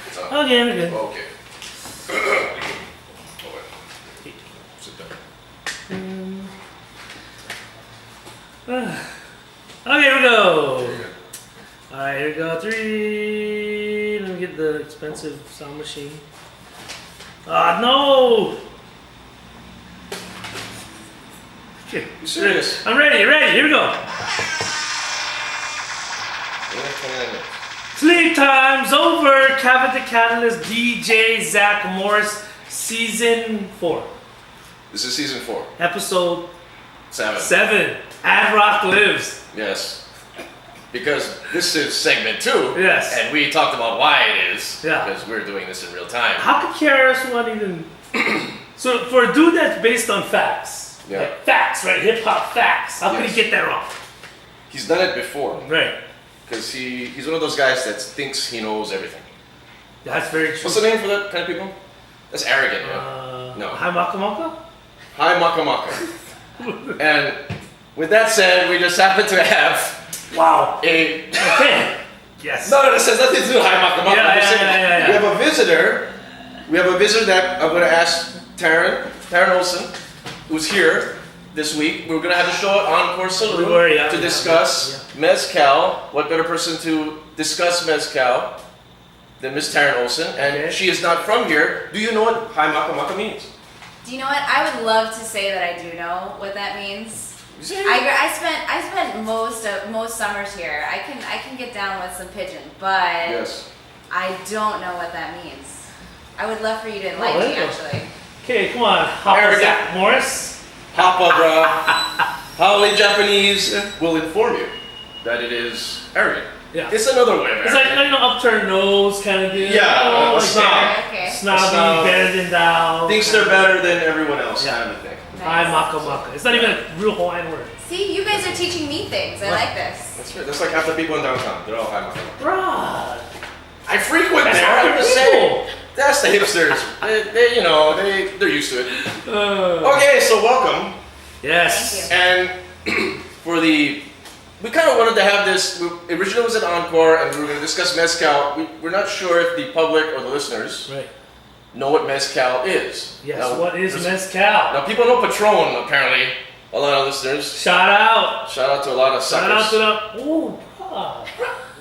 It's on. Okay, we're good. Okay. Sit down. Okay, here we go. Very good. Alright, here we go. 3. Let me get the expensive sound machine. Ah, no! Okay. You serious? I'm ready, here we go. Sleeptimes over. Cabot the Catalyst, DJ Zach Morris, season 4. This is season 4. Episode 7. Ad Rock Lives. Yes. Because this is segment 2. Yes. And we talked about why it is. Yeah. Because we're doing this in real time. How could KRS-One even... So for a dude that's based on facts. Yeah. Like facts, right? Hip-hop facts. How could he get that wrong? He's done it before. Right. Because he's one of those guys that thinks he knows everything. That's very true. What's the name for that kind of people? That's arrogant, No. Hi, Maka Maka? Hi, Maka Maka. And with that said, we just happen to have Wow. a... Okay. Yes. No, this has nothing to do with Hi, Maka Maka. I'm just saying, we have a visitor. We have a visitor that I'm going to ask Taryn Olsen, who's here this week. We're going to have a show at Encore Saloon to discuss Mezcal. What better person to discuss Mezcal than Miss Taryn Olsen? And she is not from here. Do you know what Hi Maka Maka means? Do you know what? I would love to say that I do know what that means. I spent most summers here. I can get down with some pidgin, but yes. I don't know what that means. I would love for you to enlighten me, actually. Okay, come on, Hopper Zach Morris. Hoppa, bro. Holly Japanese will inform you that it is arrogant. Yeah. It's another way of It's like, upturned nose kind of deal. Yeah, like snob. Okay. Snobby, better than thou. Thinks they're better than everyone else, kind of thing. Hi, Maka Maka. It's not even a real Hawaiian word. See, you guys are teaching me things. I like this. That's right. That's like half the people in downtown. They're all Hi Maka Maka. Bruh. I frequent That's there. I'm just cool. saying. That's the hipsters. They're used to it. Okay, so welcome. Yes. Thank And we kind of wanted to have this. Originally it was at Encore, and we were going to discuss mezcal. We're not sure if the public or the listeners know what mezcal is. Yes. Now, What is mezcal? Now people know Patron. Apparently, a lot of listeners. Shout out to a lot of suckers. Shout out to the. Ooh, bruh.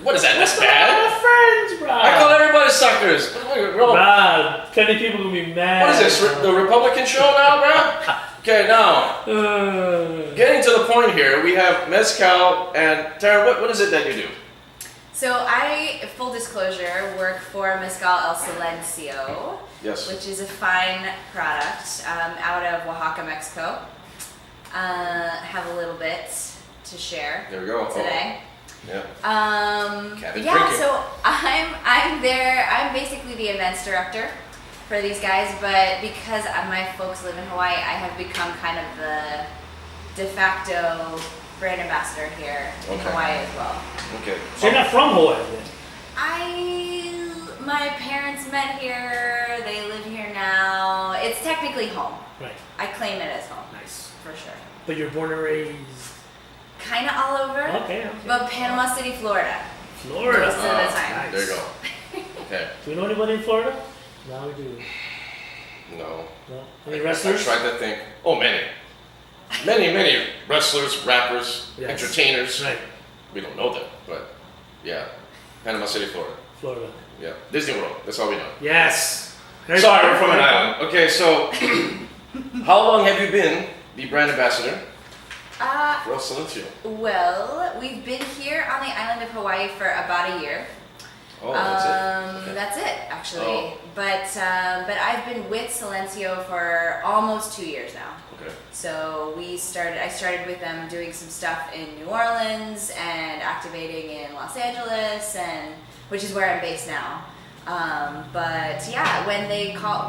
What is that? That's What's bad. my friends, bro. I call everybody suckers. Bruh, plenty people gonna be mad. What is this? The Republican show now, bro? Okay, now getting to the point here, we have mezcal and Taryn. What is it that you do? So I, full disclosure, work for Mezcal El Silencio, Yes. which is a fine product out of Oaxaca, Mexico. Have a little bit to share There we go. today. Yeah. Yeah, so I'm there. I'm basically the events director for these guys, but because my folks live in Hawaii, I have become kind of the de facto brand ambassador here in Hawaii as well. Okay. So you're not from Hawaii then? My parents met here. They live here now. It's technically home. Right. I claim it as home. Nice. For sure. But you're born and raised. Kind of all over. Okay. But Panama City, Florida. Florida. Most of the time. Nice. There you go. Okay. Do we know anybody in Florida? No, we do. No. No. Any wrestlers? I tried to think. Oh, many wrestlers, rappers, entertainers. Right. We don't know them, but yeah, Panama City, Florida. Florida. Yeah, Disney World. That's all we know. Yes. Sorry, we're from an island. Okay, so how long have you been the brand ambassador for El Silencio? Well, we've been here on the island of Hawaii for about a year. Oh, that's it. Okay. That's it, actually. Oh. But I've been with Silencio for almost 2 years now. Okay. So I started with them doing some stuff in New Orleans and activating in Los Angeles, which is where I'm based now. But yeah, when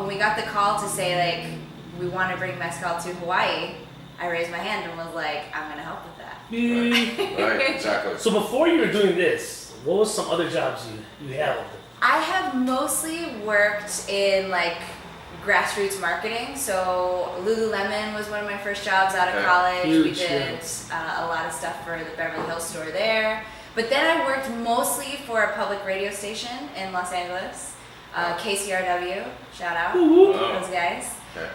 we got the call to say like we want to bring mezcal to Hawaii, I raised my hand and was like, I'm gonna help with that. Right, exactly. So before you were doing this, what was some other jobs you held? I have mostly worked in like grassroots marketing. So Lululemon was one of my first jobs out of college. Huge, we did a lot of stuff for the Beverly Hills store there. But then I worked mostly for a public radio station in Los Angeles, KCRW, shout out, those guys. Okay.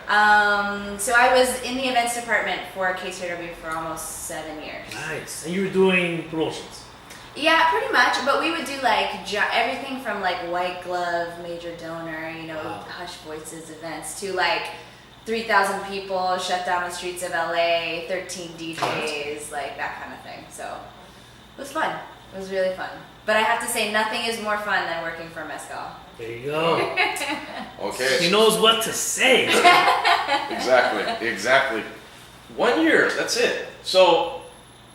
So I was in the events department for KCRW for almost 7 years. Nice. And you were doing promotions? Yeah, pretty much. But we would do like everything from like White Glove, Major Donor, Hush Voices events to like 3,000 people, shut down the streets of LA, 13 DJs, like that kind of thing. So it was fun. It was really fun. But I have to say, nothing is more fun than working for Mezcal. There you go. Okay. He knows what to say. Exactly. 1 year, that's it. So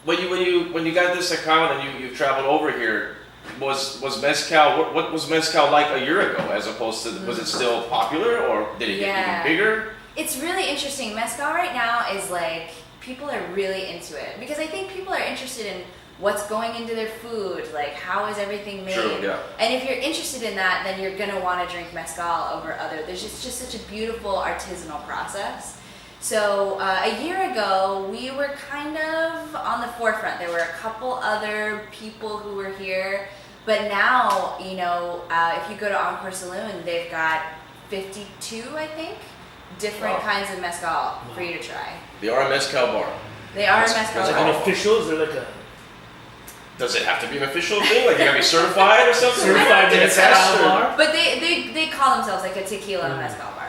when you got this account and you traveled over here, was mezcal, what was mezcal like a year ago as opposed to, was it still popular or did it get even bigger? It's really interesting. Mezcal right now is like, people are really into it because I think people are interested in what's going into their food, like how is everything made. True, yeah. And if you're interested in that, then you're gonna want to drink mezcal over other. There's just such a beautiful artisanal process. So a year ago, we were kind of on the forefront. There were a couple other people who were here, but now, if you go to Encore Saloon, they've got 52, I think, different kinds of mezcal for you to try. They are a mezcal bar. They are a mezcal Is it bar. an official? Is there like a... Does it have to be an official thing? Like you gotta be certified or something? Certified mezcal or- bar? But they call themselves like a tequila mezcal bar.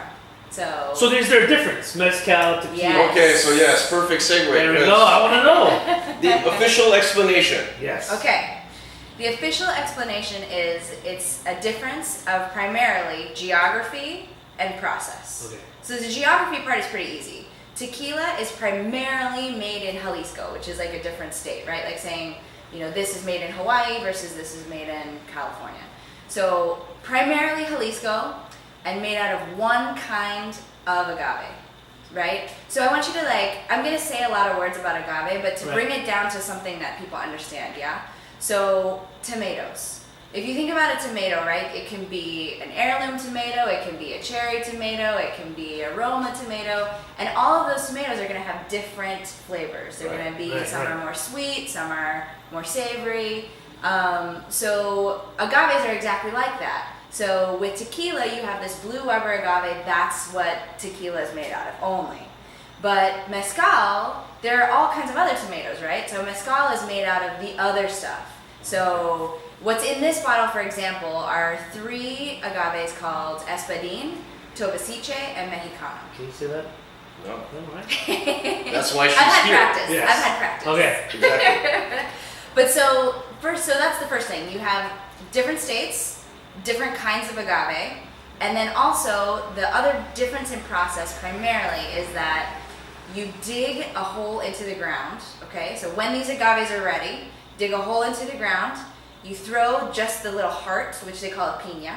So is there a difference? Mezcal, tequila? Yes. Okay, so yes, perfect segue. There we because go. I want to know. The official explanation. Yes. Okay. The official explanation is it's a difference of primarily geography and process. Okay. So the geography part is pretty easy. Tequila is primarily made in Jalisco, which is like a different state, right? Like saying, this is made in Hawaii versus this is made in California. So primarily Jalisco and made out of one kind of agave, right? So I want you to I'm going to say a lot of words about agave, but to bring it down to something that people understand, yeah? So tomatoes. If you think about a tomato, right, it can be an heirloom tomato, it can be a cherry tomato, it can be a Roma tomato, and all of those tomatoes are going to have different flavors. They're going to be, some are more sweet, some are more savory. So agaves are exactly like that. So with tequila, you have this blue Weber agave, that's what tequila is made out of only. But mezcal, there are all kinds of other tomatoes, right? So mezcal is made out of the other stuff. So what's in this bottle, for example, are 3 agaves called Espadín, Tobasiche, and Mexicano. Can you say that? No. No, right? That's why she's I've had here. practice. Yes. I've had practice. Okay. Exactly. But so that's the first thing. You have different states, different kinds of agave, and then also the other difference in process primarily is that you dig a hole into the ground, okay? So when these agaves are ready, dig a hole into the ground, you throw just the little heart, which they call a piña,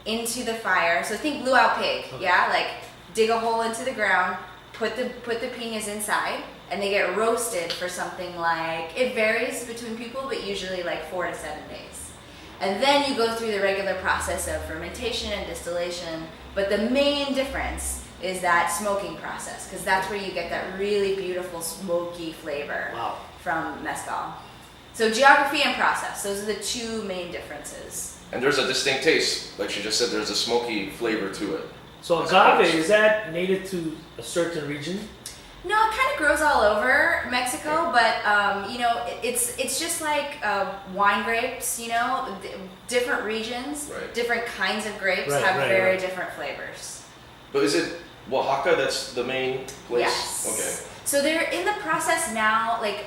into the fire. So think luau pig, yeah? Like dig a hole into the ground, put the piñas inside, and they get roasted for something like, it varies between people, but usually like 4 to 7 days. And then you go through the regular process of fermentation and distillation, but the main difference is that smoking process, because that's where you get that really beautiful smoky flavor from mezcal. So geography and process, those are the 2 main differences. And there's a distinct taste. Like she just said, there's a smoky flavor to it. So agave, is that native to a certain region? No, it kind of grows all over Mexico, but it's just like wine grapes. Different regions, different kinds of grapes have very different flavors. But is it Oaxaca that's the main place? Yes. Okay. So they're in the process now. Like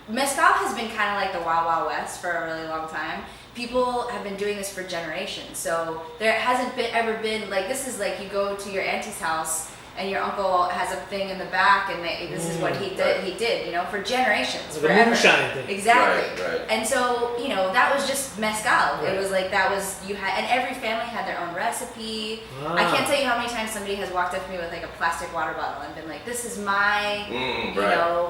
mezcal has been kind of like the Wild Wild West for a really long time. People have been doing this for generations. So there hasn't ever been like, this is like you go to your auntie's house and your uncle has a thing in the back, and this is what he did. He did, for generations, Like forever. a moonshine thing. Exactly. Right. And so, that was just mezcal. Right. It was like and every family had their own recipe. I can't tell you how many times somebody has walked up to me with like a plastic water bottle and been like, "This is my,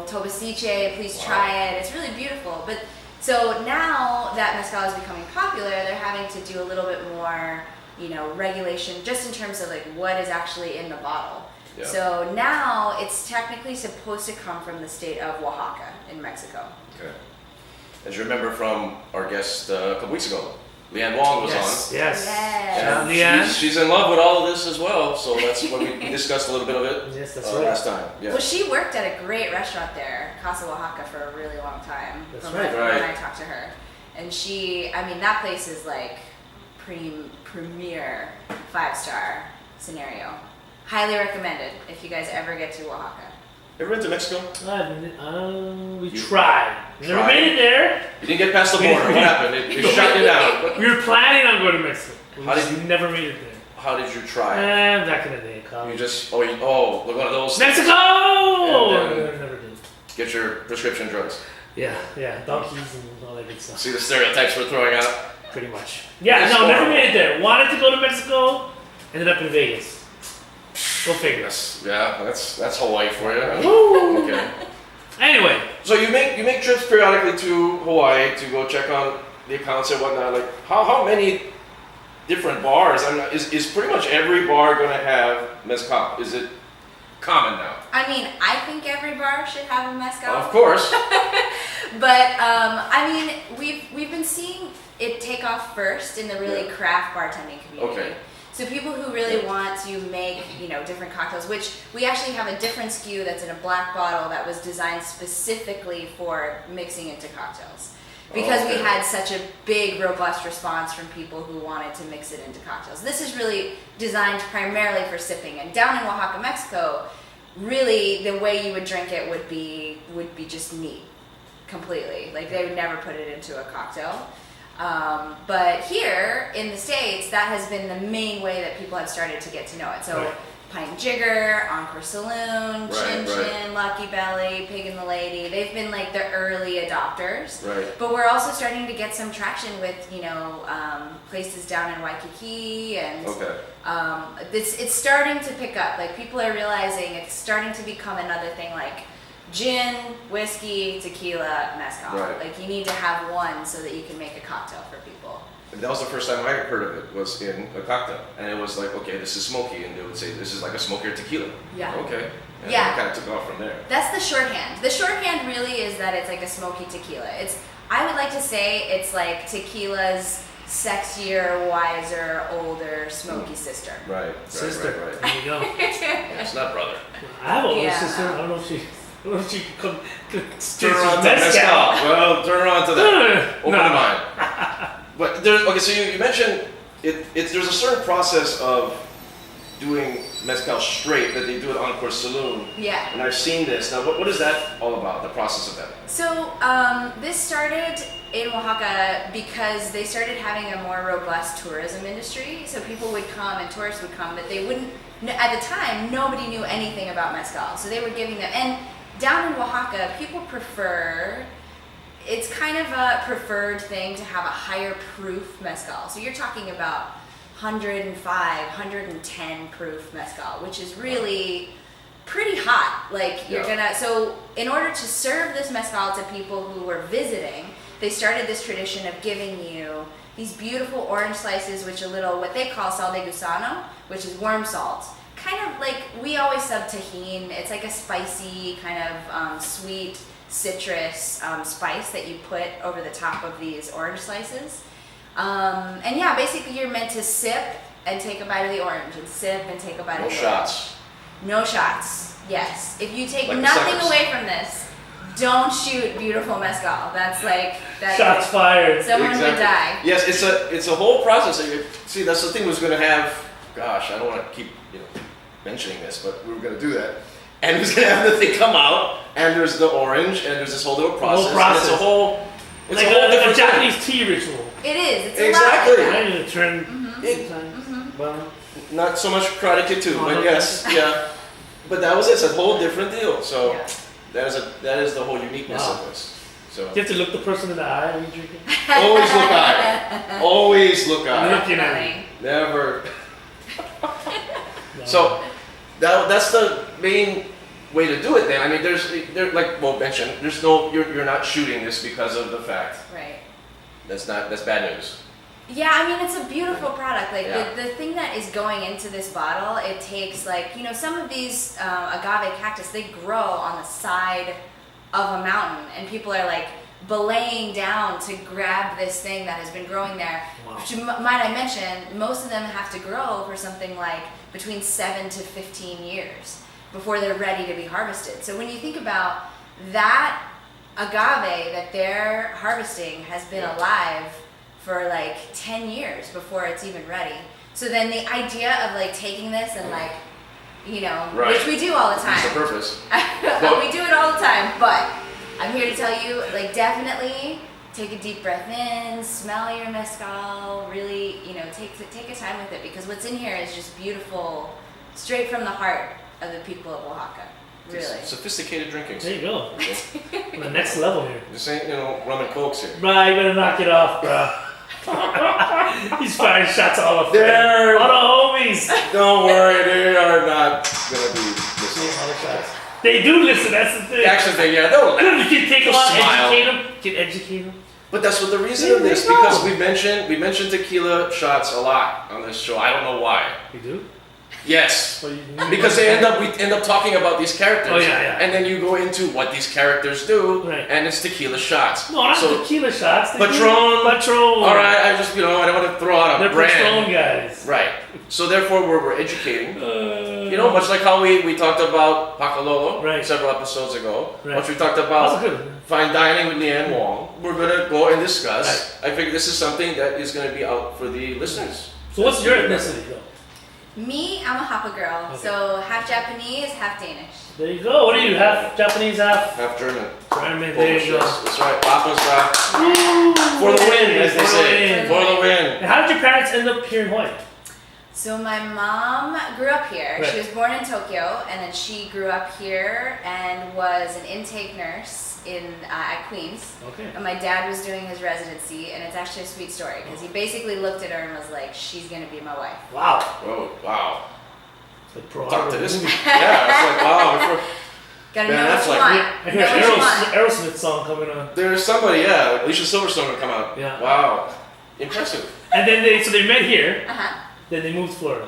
Tobasiche. Please try it." It's really beautiful. But so now that mezcal is becoming popular, they're having to do a little bit more, regulation just in terms of like what is actually in the bottle. Yeah. So now it's technically supposed to come from the state of Oaxaca in Mexico. Okay. as you remember from our guest a couple weeks ago, Leanne Wong was on. Yes. Yes. And Leanne. she's in love with all of this as well, so that's what we discussed a little bit of it Yes, that's right. last time. Yeah. Well, she worked at a great restaurant there, Casa Oaxaca, for a really long time. That's from right. When I talked to her. And that place is like premier 5-star scenario. Highly recommended if you guys ever get to Oaxaca. Ever been to Mexico? We tried. Never tried. made it there. You didn't get past the border. What happened? It shut you down. We were planning on going to Mexico. How did you- never made it there. How did you try? Back in the day, college. You just look one of those. Mexico! And then- Never did. Get your prescription drugs. Yeah, donkeys and all that good stuff. See the stereotypes we're throwing out. Pretty much. Yeah, It's no, never horrible. made it there. Wanted to go to Mexico, ended up in Vegas. Go figure. That's Hawaii for you. Woo! Okay. Anyway, So you make trips periodically to Hawaii to go check on the accounts and whatnot. Like how many different bars? I mean, is pretty much every bar going to have mezcal? Is it common now? I mean, I think every bar should have a mezcal. Of course. But I mean, we've been seeing it take off first in the really craft bartending community. Okay. So people who really want to make, different cocktails, which we actually have a different SKU that's in a black bottle that was designed specifically for mixing into cocktails. Because we Okay. had such a big, robust response from people who wanted to mix it into cocktails. This is really designed primarily for sipping. And down in Oaxaca, Mexico, really the way you would drink it would be just neat, completely. Like they would never put it into a cocktail. But here in the States, that has been the main way that people have started to get to know it. So Right. Pint and Jigger, Encore Saloon, Chin Right. Chin, Lucky Belly, Pig and the Lady, they've been like the early adopters. Right. But we're also starting to get some traction with, places down in Waikiki and Okay. it's starting to pick up. Like people are realizing it's starting to become another thing like gin, whiskey, tequila, mezcal. Right. Like you need to have one so that you can make a cocktail for people. And that was the first time I heard of it, was in a cocktail. And it was like, okay, this is smoky. And they would say, this is like a smokier tequila. Yeah. Okay. And Yeah. it kind of took off from there. That's the shorthand. The shorthand really is that it's like a smoky tequila. I would like to say it's like tequila's sexier, wiser, older, smoky sister. Right. sister. Right. There you go. Yeah, it's not brother. I have a older Yeah. sister. I don't know if she could Turn her on to mezcal. Well, turn her on to that. Open No. the mind. But so you mentioned there's a certain process of doing mezcal straight that they do at Encore Saloon. Yeah. And I've seen this. Now, what is that all about, the process of that? So this started in Oaxaca because they started having a more robust tourism industry. So people would come and tourists would come, but they wouldn't, at the time, nobody knew anything about mezcal. So they were giving them, and down in Oaxaca, people prefer, it's kind of a preferred thing to have a higher proof mezcal. So you're talking about 105, 110 proof mezcal, which is really pretty hot. Like so in order to serve this mezcal to people who were visiting, they started this tradition of giving you these beautiful orange slices, which what they call sal de gusano, which is worm salt. Kind of like, we always sub tajin. It's like a spicy, kind of sweet citrus spice that you put over the top of these orange slices. And yeah, basically you're meant to sip and take a bite of the orange, and sip and take a bite No of the shots. orange. No shots. Yes. If you take Like the nothing suckers. away from this, don't shoot beautiful mezcal. That's like Shots fired. Someone would Exactly. die. Yes, it's a whole process. See, that's the thing. Was going to have. Gosh, I don't want to keep mentioning this, but we were going to do that. And it was going to have the thing come out, and there's the orange, and there's this whole little process. And it's a whole. It's like a whole a different thing. Japanese tea ritual. It is. It's Exactly. a lot like I that. need to turn It- sometimes. Well, Not so much karate kid too, but Oh, yes, yeah. But that was it. It's a whole different deal. So Yeah. that is the whole uniqueness Wow. of this. So you have to look the person in the eye when you drink it. always look eye. Always look eye. Looking at me. Definitely. Never. No. So that's the main way to do it. Then I mean, there like Mo mentioned, there's no you're not shooting this because of the fact. Right. That's bad news. Yeah, I mean, it's a beautiful product. Like, Yeah. the thing that is going into this bottle, it takes, like, some of these agave cactus, they grow on the side of a mountain. And people are, like, belaying down to grab this thing that has been growing there. Wow. Which, might I mention, most of them have to grow for something like between 7 to 15 years before they're ready to be harvested. So when you think about that agave that they're harvesting has been alive for like 10 years before it's even ready. So then the idea of like taking this and like, you know, which we do all the time. It's the purpose. We do it all the time, but I'm here to tell you, like, definitely take a deep breath in, smell your mezcal, really, you know, take a time with it, because what's in here is just beautiful, straight from the heart of the people of Oaxaca. Really. It's sophisticated drinking. There you go. The next level here. This ain't, rum and cokes here. Bro, you better knock it off, bro. He's firing shots all up there. All the homies. Don't worry, they are not gonna be listening. They do listen, that's the thing. Actually, they'll You can take them out, smile. educate them. You can educate them. But that's what the reason of this, because we mentioned tequila shots a lot on this show. I don't know why. You do? Yes. Well, Because we end up talking about these characters. Oh, yeah. And then you go into what these characters do, right. and it's tequila shots. No, not tequila shots. Patron. Patron. All right, I just, I don't want to throw out a They're brand. Patron guys. Right. So therefore, we're educating. Much like how we talked about Pakalolo several episodes ago. Right. Once we talked about fine dining with Leanne Wong, we're going to go and discuss. Right. I figure this is something that is going to be out for the listeners. So what's your ethnicity, though? Me, I'm a Hapa girl, so half Japanese, half Danish. There you go. What are you? Half Japanese, half German. German. There you go. That's right. Papa's for the win, as they say. For the win. And how did your parents end up here in Hawaii? So my mom grew up here. Right. She was born in Tokyo, and then she grew up here and was an intake nurse at Queens. Okay. And my dad was doing his residency, and it's actually a sweet story because he basically looked at her and was like, "She's gonna be my wife." Wow. Oh, wow. Like talk to this. Yeah, it's like wow. Gotta know what you want. I hear Aerosmith song coming on. There's somebody, Alicia Silverstone will come out. Yeah. Wow. Impressive. And then they met here. Uh-huh. Then they moved to Florida.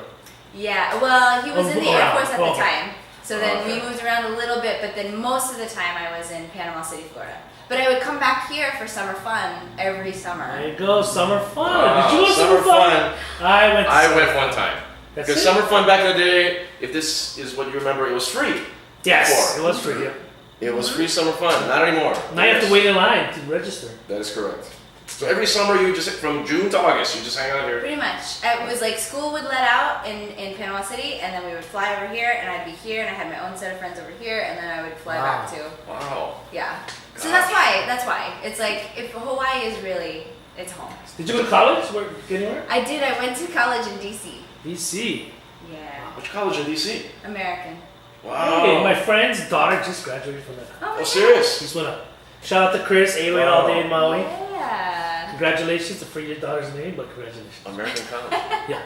Yeah, well, he was in the Air Force at the Okay. time. So then we moved around a little bit, but then most of the time I was in Panama City, Florida. But I would come back here for summer fun every summer. There you go, summer fun. Did you go to summer fun? I went one time. Because summer fun back in the day, if this is what you remember, it was free. Yes, before. it was free. Yeah. It was free summer fun, not anymore. Now you have to wait in line to register. That is correct. So every summer you just, from June to August, you just hang out here. Pretty much. It was like school would let out in Panama City, and then we would fly over here, and I'd be here, and I had my own set of friends over here, and then I would fly back to. Wow. Yeah. So that's why. It's like, if Hawaii is really, it's home. Did you go to college? Anywhere? I did. I went to college in DC. DC. Yeah. Which college in DC? American. Wow. Hey, my friend's daughter just graduated from that. Oh, serious? Just went up. Shout out to Chris, 808 all day in Maui. Yeah. Congratulations, I forget your daughter's name, but congratulations. American college. Yeah.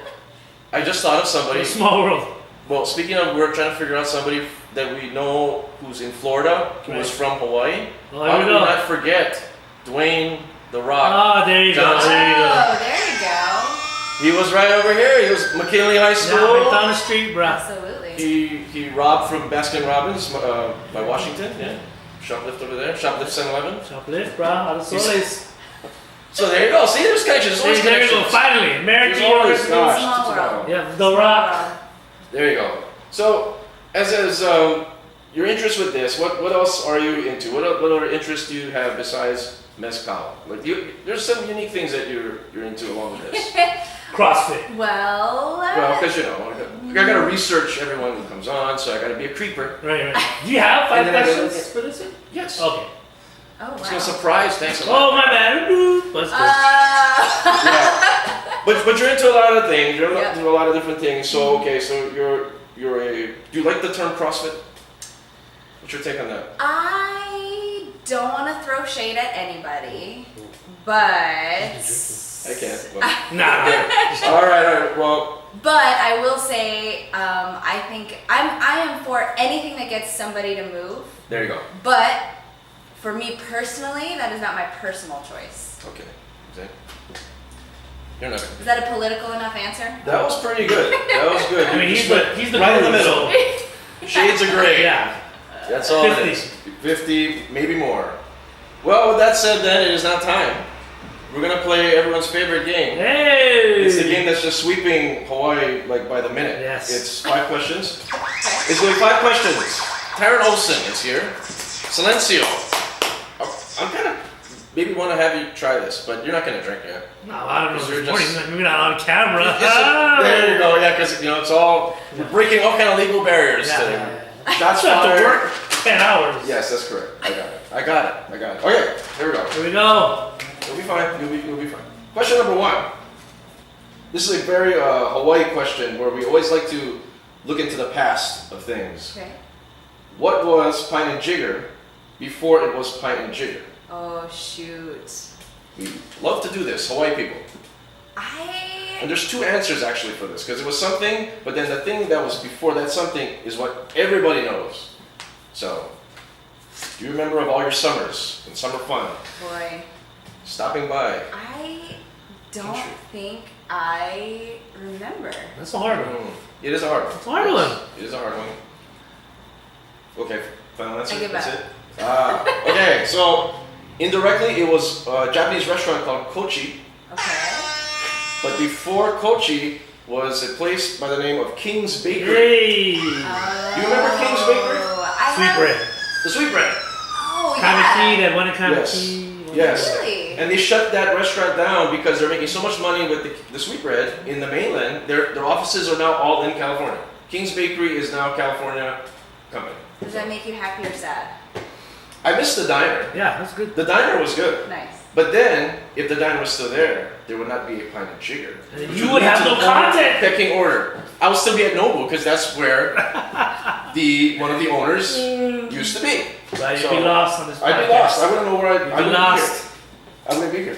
I just thought of somebody. A small world. Well, speaking of, we're trying to figure out somebody that we know who's in Florida, who was from Hawaii. Oh, How do we not forget Dwayne The Rock? Oh, there you go. There you go. Oh, there you go. He was right over here. He was McKinley High School. Yeah, right down the street, bro. Absolutely. He robbed from Baskin Robbins by Washington. Yeah. Shoplift over there. Shoplift 7-Eleven. Shoplift, bro. Out of Soles. So there you go. See, there's connections. There's always There you connections. go. Finally, American There's always, University. gosh, Small world. Yeah, The Rock. There you go. So, as your interest with this, what else are you into? What other interests do you have besides mezcal? Like there's some unique things that you're into along with this. CrossFit. Well, Because I gotta research everyone who comes on, so I gotta be a creeper. Right. Do you have 5 And then questions for this one? Yes. Okay. oh It's wow. a surprise. Thanks a lot. Oh, my bad. Busted. Yeah. But you're into a lot of things. You're Yep. into a lot of different things. So okay, so you're a. Do you like the term CrossFit? What's your take on that? I don't want to throw shade at anybody, but I can't. But. Nah. all right. Well. But I will say, I think I am for anything that gets somebody to move. There you go. But for me personally, that is not my personal choice. Okay. You're not. Is that a political enough answer? That was pretty good. That was good. I mean, he's the right in the guru, middle. so- Shades of gray. Yeah. That's all 50. it is. 50, maybe more. Well, with that said, then it is now time. We're gonna play everyone's favorite game. Hey! It's the game that's just sweeping Hawaii like by the minute. Yes. It's 5 questions. It's going to be 5 questions. Taryn Olsen is here. Silencio. I'm kind of maybe want to have you try this, but you're not gonna drink yet. No, I don't know. You're This morning, just- maybe not on camera. There you go. Yeah, because it's all we're breaking all kind of legal barriers today. Shots I have to fired. work 10 hours. Yes, that's correct. I got it. Okay, here we go. Here we go. You'll be fine. You'll be fine. Question number 1. This is a very Hawaii question where we always like to look into the past of things. Okay. What was Pine and Jigger before it was Pine and Jigger? Oh shoot. We love to do this, Hawaii people. I And there's 2 answers actually for this, because it was something, but then the thing that was before that something is what everybody knows. So, do you remember of all your summers and summer fun? boy. Stopping by. I don't think I remember. That's a hard one. It is a hard one. It's a hard one. It is a hard one. Okay, final answer. I give That's up. it. Okay, so indirectly it was a Japanese restaurant called Kochi, Okay. but before Kochi was a place by the name of King's Bakery. Hey! Do you remember King's Bakery? I Sweet have- bread. The sweet bread. Oh Kaneki, yeah. that one in Kaneki. Yes. Really? And they shut that restaurant down because they're making so much money with the sweet bread in the mainland. Their offices are now all in California. King's Bakery is now a California company. Does that make you happy or sad? I missed the diner. Yeah, that's good. The diner was good. Nice. But then, if the diner was still there, there would not be a Pine and Jigger. And Which you would lead have to no the former content. Pecking order. I would still be at Noble because that's where one of the owners used to be. But you'd So, be lost on this podcast. I'd be lost. I wouldn't know where I You'd I be wouldn't lost. be here. I wouldn't be here.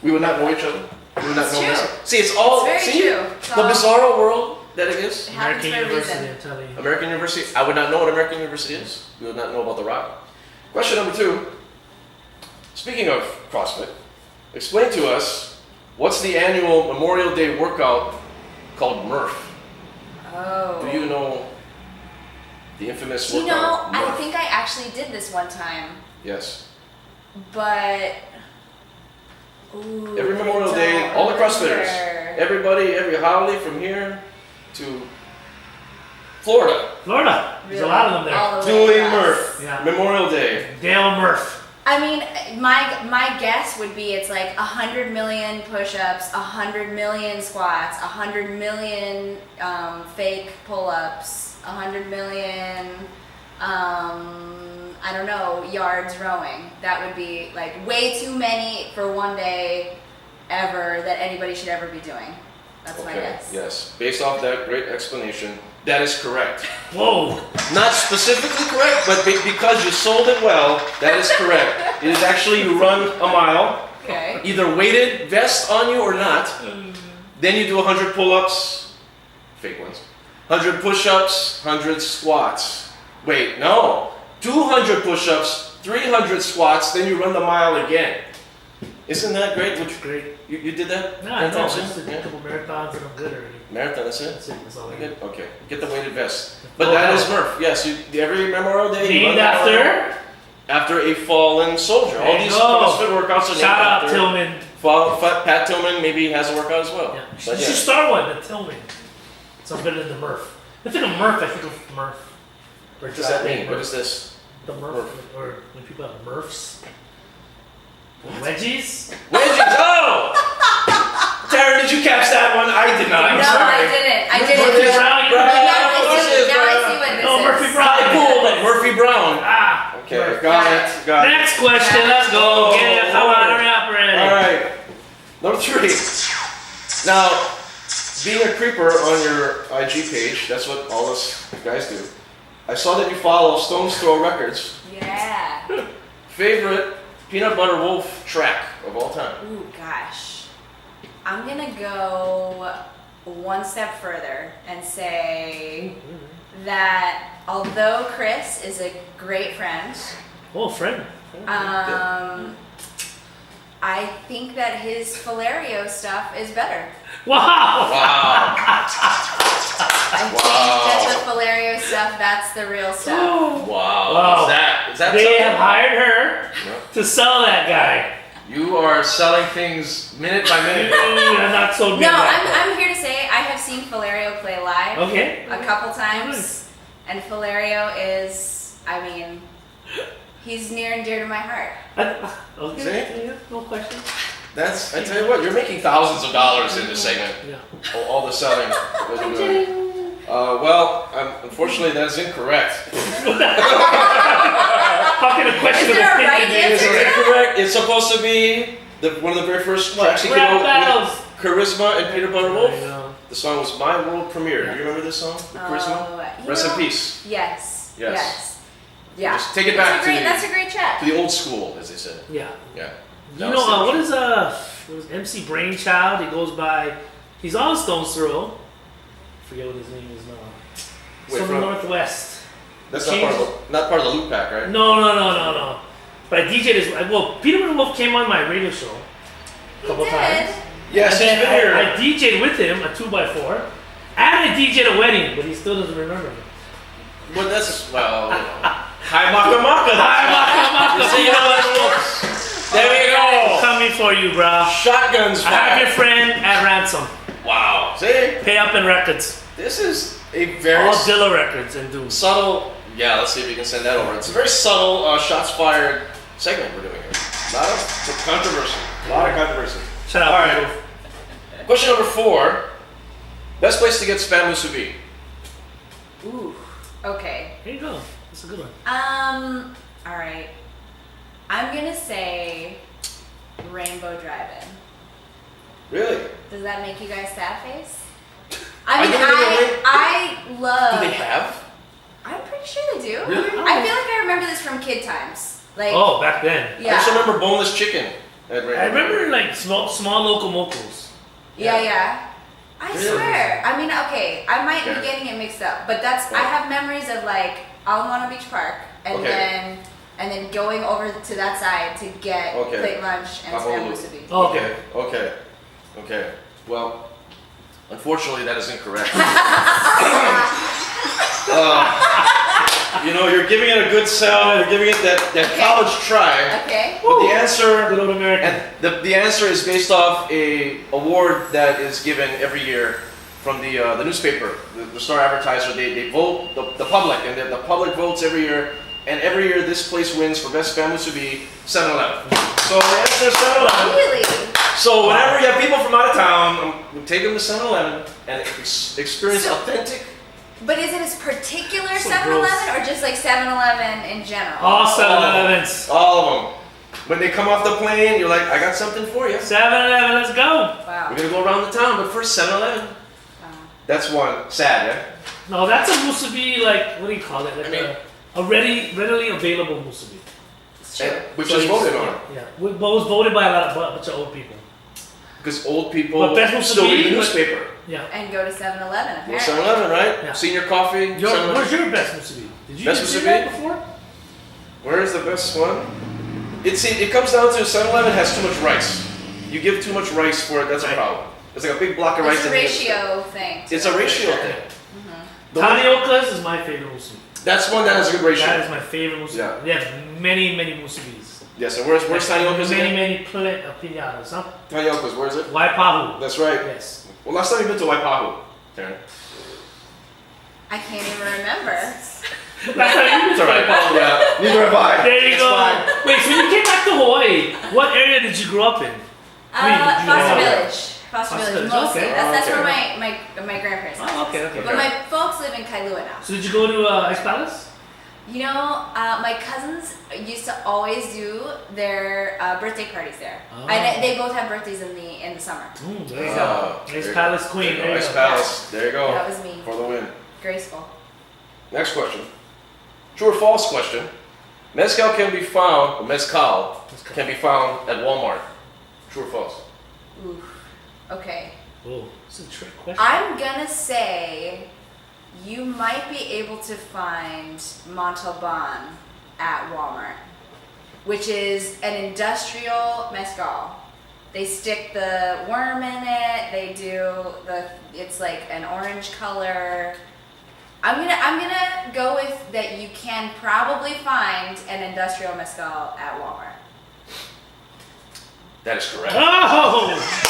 We would not know each other. We would not It's know true. each other. See, it's all It's very see true. It's the all- bizarro world that it is. It happens American for a University, reason. I'm telling you. American University. I would not know what American University is. We would not know about the Rock. Question number 2. Speaking of CrossFit, explain to us what's the annual Memorial Day workout called Murph? Oh. Do you know the infamous You workout? know, I Murph? think I actually did this one time, Yes. but ooh, Every Memorial I Day, don't all the CrossFitters, remember. everybody, every holiday from here to Florida, Florida. There's a Really? lot of them there. All the way doing across. Murph. Yeah. Memorial Day. Dale Murph. I mean, my guess would be it's like 100 million push-ups, 100 million squats, 100 million fake pull-ups, 100 million I don't know, yards rowing. That would be like way too many for one day ever that anybody should ever be doing. That's my guess. Yes. Based off that great explanation, that is correct. Whoa. Not specifically correct, but because you sold it well, that is correct. It is actually you run a mile, Okay. either weighted vest on you or not. Then you do 100 pull-ups, fake ones. 100 push-ups, 100 squats. Wait, no. 200 push-ups, 300 squats, then you run the mile again. Isn't that great? That's great. You did that? No, I know. I Fantastic? just did a couple marathons and I'm good already. Marathon, that's it? That's it. That's all I Good. did. Okay. Get the weighted vest. But Oh, that no. is Murph. Yes, every Memorial Day. you run Named the mile after? after a fallen soldier. All There you these go. CrossFit workouts are named Shout out after. Tillman. Pat Tillman maybe has a workout as well. Yeah. But You should start one, the Tillman. So I'm better than the Murph. I think of Murph, I think of Murph. Or What does that mean? What is this? The Murph. Murph? Or when people have Murphs. Wedgies? Wedgies! Oh! Taryn, did you catch that one? I did not. I'm No, sorry. I didn't. I Murphy didn't. Brown, you Now know I of course see, it is, now I Brown. see what this No, is. Murphy Brown. I pulled like Murphy Brown. Ah! Okay, Murph. got it. Got it. Next question, let's go. Oh, Get it. Come on, hurry up already. All right. Number 3. Now, being a creeper on your IG page, that's what all us guys do. I saw that you follow Stone's Throw Records. Yeah. Favorite peanut butter wolf track of all time? Ooh, gosh. I'm gonna go one step further and say that although Chris is a great friend, Oh, friend. I think that his Filario stuff is better. Wow! Wow. I think that the Filario stuff, that's the real stuff. Wow. Is that They something? have hired her to sell that guy. You are selling things minute by minute. I'm not so good. No, I'm here to say I have seen Filario play live Okay. a couple times, Nice. and Filario is, I mean, he's near and dear to my heart. Okay. See? Yeah, no question. I tell you what, you're making thousands of dollars in this segment. Yeah. All the selling. That you're doing. Unfortunately, that is incorrect. How can a question Is of there a right opinion It is answer? incorrect. It's supposed to be one of the very first tracks he came Rap out with. battles. Charisma and Peter Butter Wolf. I know. The song was My World Premiere. Do you remember this song? With Charisma? Oh, Rest in peace. Yes. Yes. Yes. Yeah. Just take it back That's a great track. to the old school, as they said. Yeah. Yeah. You That know, was the- what is MC Brainchild? He goes by, he's on Stone's Throw. I forget what his name is now. He's Wait, from the from- Northwest. That's not part of the loop pack, right? No. But I DJ'd his, well, Peter Butter Wolf came on my radio show a couple times. Yes, And he's been here. I DJ'd with him a 2x4. And I DJ'd a wedding, but he still doesn't remember me. Well, that's, well, you know. Hi, Maka Maka. You see, you know, that's- there you go. Coming for you, bro. Shotguns I have fired. your friend at ransom. Wow. See? Pay up in records. This is a very All Dilla records and Doom. subtle, yeah, let's see if we can send that over. It's a very subtle shots fired segment we're doing here. A lot of controversy. A lot of controversy. Shut up, All right. people. Question number 4. Best place to get spam musubi. Ooh. Okay. Here you go. That's a good one. All right. I'm gonna say Rainbow Drive-In. Really? Does that make you guys sad face? I I mean, didn't I love. Do they have? I'm pretty sure they do. Really? I feel like I remember this from kid times. Like, Oh, back then. I yeah, just remember boneless chicken. I remember like small local mocos. yeah. I Really? swear. I mean, okay, I might Okay. be getting it mixed up, but I have memories of like Alamana Beach Park, and Okay. then going over to that side to get Okay. plate lunch and spam Honolulu. musubi. Oh, okay. Okay. Well, unfortunately, that is incorrect. You know, you're giving it a good sell. You're giving it that college try. Okay. But the answer, Good old American. and the answer is based off a award that is given every year from the newspaper, the Star Advertiser. They vote the public, and the public votes every year. And every year, this place wins for best spam musubi 7-Eleven. So the answer is 7-Eleven. Really? So whenever you have people from out of town, we take them to 7-Eleven and experience So- authentic. But is it a particular So 7-Eleven or just like 7-Eleven in general? All 7-Elevens. All of them. When they come off the plane, you're like, I got something for you. 7-Eleven, let's go. Wow. We're gonna go around the town, but first 7-Eleven. Wow. That's one. Sad, yeah? No, that's a musubi, like, what do you call it? Like I mean- a readily available musubi. It's true. Which is voted on. Yeah, but it was voted by a bunch of old people. Because old people But best still read the musubi, but- newspaper. Yeah. And go to 7-Eleven Well, apparently. 7-Eleven, right? Yeah. Senior coffee. 7-Eleven. Where's your best musubi? Did you Best even see musubi? that before? Where is the best one? It comes down to 7-Eleven has too much rice. You give too much rice for it, that's a Right. problem. It's like a big block of rice. It's a that you get- ratio thing. It's a ratio thing. The one- Tanioka's is my favorite musubi. That's one that has a good ratio. That is my favorite musubi. Yeah. They have many musubis. Yes, and where's Tanioka's again? Many pinatas, huh? Tanioka's, where is it? Waipahu. That's right. Yes. Well, last time you've been to Waipahu, Taryn. I can't even remember. Last time you It's was alright. Waipahu. Yeah, neither have I. There you It's go. fine. Wait, so you came back to Hawaii. What area did you grow up in? I mean, did you Foster have- Village. Foster Foster Village, Village, mostly. okay. That's Okay. where my grandparents live. Oh, okay. But my folks live in Kailua now. So did you go to Ice Palace? You know, my cousins used to always do their birthday parties there, Oh. and they both have birthdays in the summer. Ooh, there you Ah, go. there Ice you Palace go. Queen. There you go. Ice go. Palace. There you go. That was me. For the win. Graceful. Next question. True or false question. Mezcal can be found can be found at Walmart. True or false? Ooh. Okay. Oh, it's a trick question. I'm gonna say you might be able to find Montalban at Walmart, which is an industrial mezcal. They stick the worm in it. They do it's like an orange color. I'm gonna go with that. You can probably find an industrial mezcal at Walmart. That is correct. Oh!